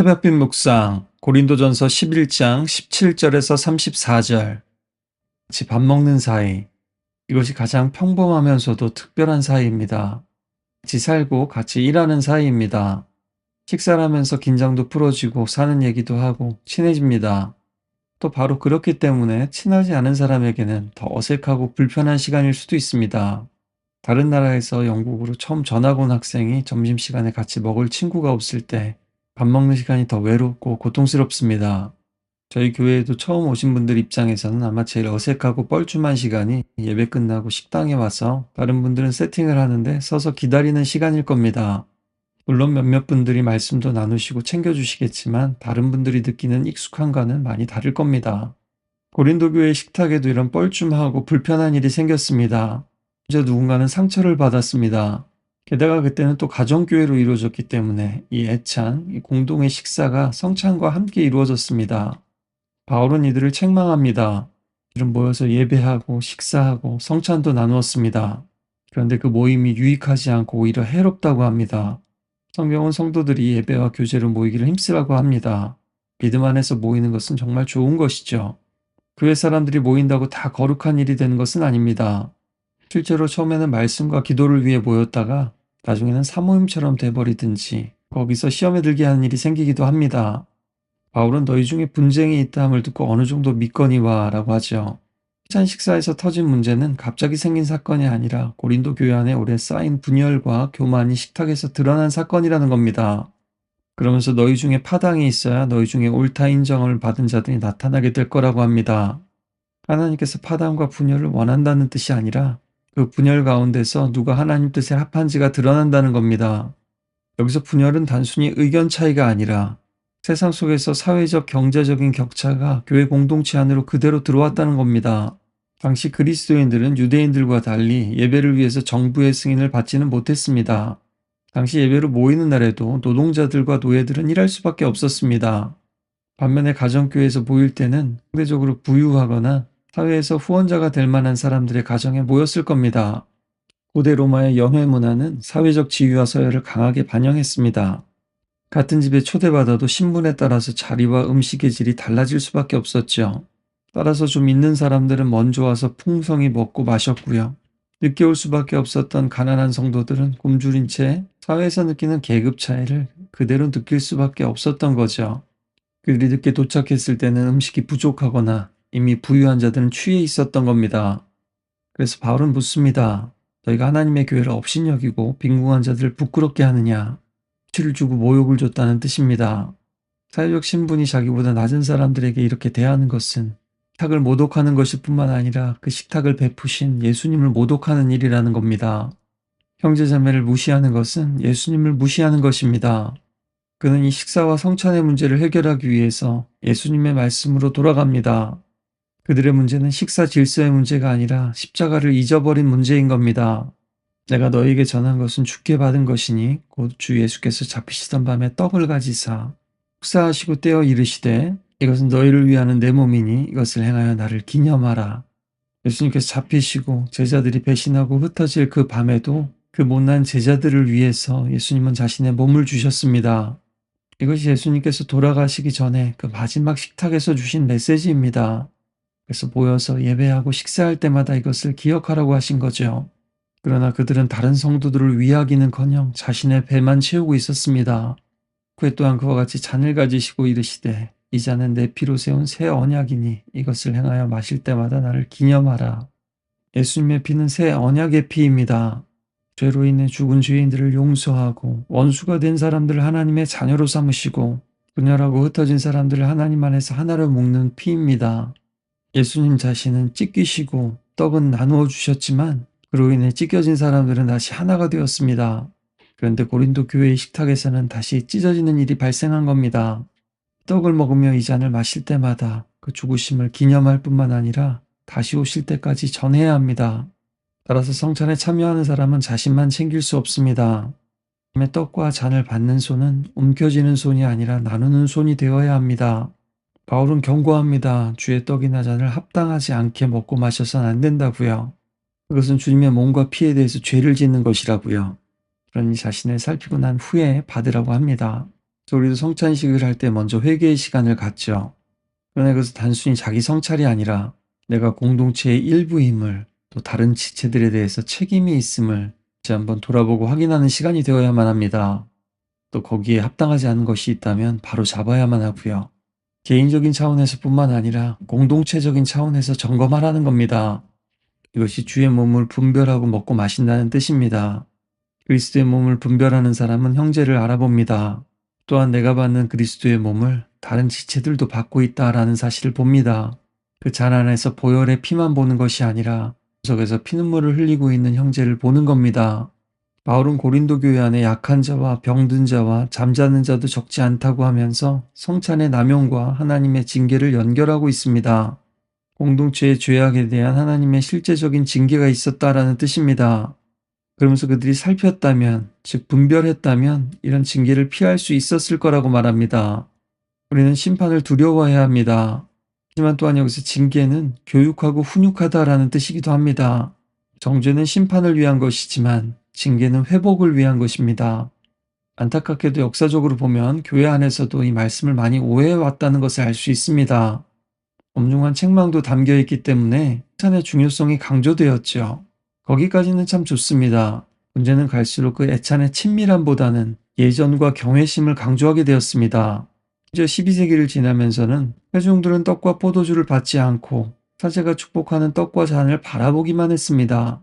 새벽빛 묵상 고린도전서 11장 17절에서 34절. 같이 밥 먹는 사이. 이것이 가장 평범하면서도 특별한 사이입니다. 같이 살고 같이 일하는 사이입니다. 식사를 하면서 긴장도 풀어지고 사는 얘기도 하고 친해집니다. 또 바로 그렇기 때문에 친하지 않은 사람에게는 더 어색하고 불편한 시간일 수도 있습니다. 다른 나라에서 영국으로 처음 전학 온 학생이 점심시간에 같이 먹을 친구가 없을 때 밥 먹는 시간이 더 외롭고 고통스럽습니다. 저희 교회에도 처음 오신 분들 입장에서는 아마 제일 어색하고 뻘쭘한 시간이 예배 끝나고 식당에 와서 다른 분들은 세팅을 하는데 서서 기다리는 시간일 겁니다. 물론 몇몇 분들이 말씀도 나누시고 챙겨주시겠지만 다른 분들이 느끼는 익숙함과는 많이 다를 겁니다. 고린도 교회 식탁에도 이런 뻘쭘하고 불편한 일이 생겼습니다. 이제 누군가는 상처를 받았습니다. 게다가 그때는 또 가정교회로 이루어졌기 때문에 이 애찬, 이 공동의 식사가 성찬과 함께 이루어졌습니다. 바울은 이들을 책망합니다. 이들은 모여서 예배하고 식사하고 성찬도 나누었습니다. 그런데 그 모임이 유익하지 않고 오히려 해롭다고 합니다. 성경은 성도들이 예배와 교제로 모이기를 힘쓰라고 합니다. 믿음 안에서 모이는 것은 정말 좋은 것이죠. 교회 사람들이 모인다고 다 거룩한 일이 되는 것은 아닙니다. 실제로 처음에는 말씀과 기도를 위해 모였다가 나중에는 사모임처럼 돼버리든지 거기서 시험에 들게 하는 일이 생기기도 합니다. 바울은 너희 중에 분쟁이 있다 함을 듣고 어느 정도 믿거니와 라고 하죠. 찬 식사에서 터진 문제는 갑자기 생긴 사건이 아니라 고린도 교회 안에 오래 쌓인 분열과 교만이 식탁에서 드러난 사건이라는 겁니다. 그러면서 너희 중에 파당이 있어야 너희 중에 옳다 인정을 받은 자들이 나타나게 될 거라고 합니다. 하나님께서 파당과 분열을 원한다는 뜻이 아니라 그 분열 가운데서 누가 하나님 뜻에 합한지가 드러난다는 겁니다. 여기서 분열은 단순히 의견 차이가 아니라 세상 속에서 사회적 경제적인 격차가 교회 공동체 안으로 그대로 들어왔다는 겁니다. 당시 그리스도인들은 유대인들과 달리 예배를 위해서 정부의 승인을 받지는 못했습니다. 당시 예배로 모이는 날에도 노동자들과 노예들은 일할 수밖에 없었습니다. 반면에 가정교회에서 모일 때는 상대적으로 부유하거나 사회에서 후원자가 될 만한 사람들의 가정에 모였을 겁니다. 고대 로마의 연회 문화는 사회적 지위와 서열을 강하게 반영했습니다. 같은 집에 초대받아도 신분에 따라서 자리와 음식의 질이 달라질 수밖에 없었죠. 따라서 좀 있는 사람들은 먼저 와서 풍성히 먹고 마셨고요. 늦게 올 수밖에 없었던 가난한 성도들은 굶주린 채 사회에서 느끼는 계급 차이를 그대로 느낄 수밖에 없었던 거죠. 그들이 늦게 도착했을 때는 음식이 부족하거나 이미 부유한 자들은 취해 있었던 겁니다. 그래서 바울은 묻습니다. 너희가 하나님의 교회를 업신여기고 빈궁한 자들을 부끄럽게 하느냐? 치를 주고 모욕을 줬다는 뜻입니다. 사회적 신분이 자기보다 낮은 사람들에게 이렇게 대하는 것은 식탁을 모독하는 것일 뿐만 아니라 그 식탁을 베푸신 예수님을 모독하는 일이라는 겁니다. 형제자매를 무시하는 것은 예수님을 무시하는 것입니다. 그는 이 식사와 성찬의 문제를 해결하기 위해서 예수님의 말씀으로 돌아갑니다. 그들의 문제는 식사 질서의 문제가 아니라 십자가를 잊어버린 문제인 겁니다. 내가 너희에게 전한 것은 주께 받은 것이니 곧 주 예수께서 잡히시던 밤에 떡을 가지사 축사하시고 떼어 이르시되 이것은 너희를 위하는 내 몸이니 이것을 행하여 나를 기념하라. 예수님께서 잡히시고 제자들이 배신하고 흩어질 그 밤에도 그 못난 제자들을 위해서 예수님은 자신의 몸을 주셨습니다. 이것이 예수님께서 돌아가시기 전에 그 마지막 식탁에서 주신 메시지입니다. 그래서 모여서 예배하고 식사할 때마다 이것을 기억하라고 하신 거죠. 그러나 그들은 다른 성도들을 위하기는커녕 자신의 배만 채우고 있었습니다. 그에 또한 그와 같이 잔을 가지시고 이르시되 이 잔은 내 피로 세운 새 언약이니 이것을 행하여 마실 때마다 나를 기념하라. 예수님의 피는 새 언약의 피입니다. 죄로 인해 죽은 죄인들을 용서하고 원수가 된 사람들을 하나님의 자녀로 삼으시고 분열하고 흩어진 사람들을 하나님 안에서 하나로 묶는 피입니다. 예수님 자신은 찢기시고 떡은 나누어 주셨지만 그로 인해 찢겨진 사람들은 다시 하나가 되었습니다. 그런데 고린도 교회의 식탁에서는 다시 찢어지는 일이 발생한 겁니다. 떡을 먹으며 이 잔을 마실 때마다 그 죽으심을 기념할 뿐만 아니라 다시 오실 때까지 전해야 합니다. 따라서 성찬에 참여하는 사람은 자신만 챙길 수 없습니다. 떡과 잔을 받는 손은 움켜쥐는 손이 아니라 나누는 손이 되어야 합니다. 바울은 경고합니다. 주의 떡이나 잔을 합당하지 않게 먹고 마셔서는 안 된다고요. 그것은 주님의 몸과 피에 대해서 죄를 짓는 것이라고요. 그러니 자신을 살피고 난 후에 받으라고 합니다. 우리도 성찬식을 할 때 먼저 회개의 시간을 갖죠. 그러나 그것은 단순히 자기 성찰이 아니라 내가 공동체의 일부임을, 또 다른 지체들에 대해서 책임이 있음을 다시 한번 돌아보고 확인하는 시간이 되어야만 합니다. 또 거기에 합당하지 않은 것이 있다면 바로 잡아야만 하고요. 개인적인 차원에서뿐만 아니라 공동체적인 차원에서 점검하라는 겁니다. 이것이 주의 몸을 분별하고 먹고 마신다는 뜻입니다. 그리스도의 몸을 분별하는 사람은 형제를 알아봅니다. 또한 내가 받는 그리스도의 몸을 다른 지체들도 받고 있다라는 사실을 봅니다. 그 잔 안에서 보혈의 피만 보는 것이 아니라 구석에서 피눈물을 흘리고 있는 형제를 보는 겁니다. 바울은 고린도 교회 안에 약한 자와 병든 자와 잠자는 자도 적지 않다고 하면서 성찬의 남용과 하나님의 징계를 연결하고 있습니다. 공동체의 죄악에 대한 하나님의 실제적인 징계가 있었다라는 뜻입니다. 그러면서 그들이 살폈다면, 즉 분별했다면 이런 징계를 피할 수 있었을 거라고 말합니다. 우리는 심판을 두려워해야 합니다. 하지만 또한 여기서 징계는 교육하고 훈육하다라는 뜻이기도 합니다. 정죄는 심판을 위한 것이지만 징계는 회복을 위한 것입니다. 안타깝게도 역사적으로 보면 교회 안에서도 이 말씀을 많이 오해해 왔다는 것을 알 수 있습니다. 엄중한 책망도 담겨 있기 때문에 칭찬의 중요성이 강조되었죠. 거기까지는 참 좋습니다. 문제는 갈수록 그 애찬의 친밀함보다는 예전과 경외심을 강조하게 되었습니다. 이제 12세기를 지나면서는 회중들은 떡과 포도주를 받지 않고 사제가 축복하는 떡과 잔을 바라보기만 했습니다.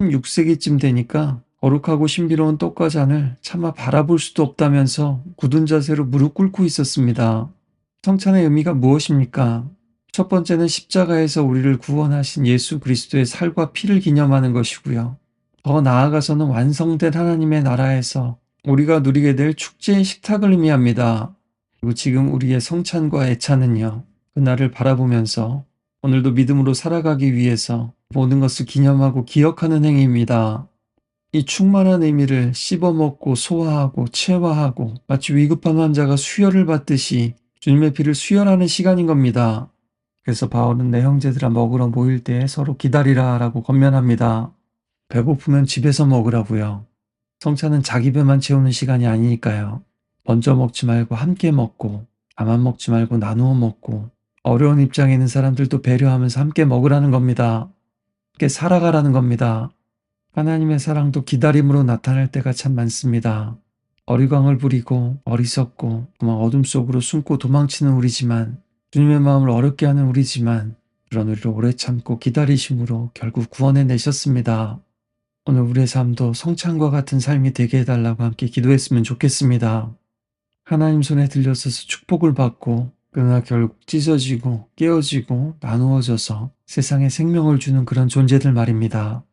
16세기쯤 되니까 거룩하고 신비로운 떡과 잔을 차마 바라볼 수도 없다면서 굳은 자세로 무릎 꿇고 있었습니다. 성찬의 의미가 무엇입니까? 첫 번째는 십자가에서 우리를 구원하신 예수 그리스도의 살과 피를 기념하는 것이고요. 더 나아가서는 완성된 하나님의 나라에서 우리가 누리게 될 축제의 식탁을 의미합니다. 그리고 지금 우리의 성찬과 애찬은요, 그날을 바라보면서 오늘도 믿음으로 살아가기 위해서 모든 것을 기념하고 기억하는 행위입니다. 이 충만한 의미를 씹어먹고 소화하고 체화하고 마치 위급한 환자가 수혈을 받듯이 주님의 피를 수혈하는 시간인 겁니다. 그래서 바울은 내 형제들아 먹으러 모일 때에 서로 기다리라 라고 권면합니다. 배고프면 집에서 먹으라고요. 성찬은 자기 배만 채우는 시간이 아니니까요. 먼저 먹지 말고 함께 먹고, 다만 먹지 말고 나누어 먹고, 어려운 입장에 있는 사람들도 배려하면서 함께 먹으라는 겁니다. 함께 살아가라는 겁니다. 하나님의 사랑도 기다림으로 나타날 때가 참 많습니다. 어리광을 부리고 어리석고 도망 어둠 속으로 숨고 도망치는 우리지만, 주님의 마음을 어렵게 하는 우리지만 그런 우리를 오래 참고 기다리심으로 결국 구원해 내셨습니다. 오늘 우리의 삶도 성찬과 같은 삶이 되게 해달라고 함께 기도했으면 좋겠습니다. 하나님 손에 들려서서 축복을 받고 그러나 결국 찢어지고 깨어지고 나누어져서 세상에 생명을 주는 그런 존재들 말입니다.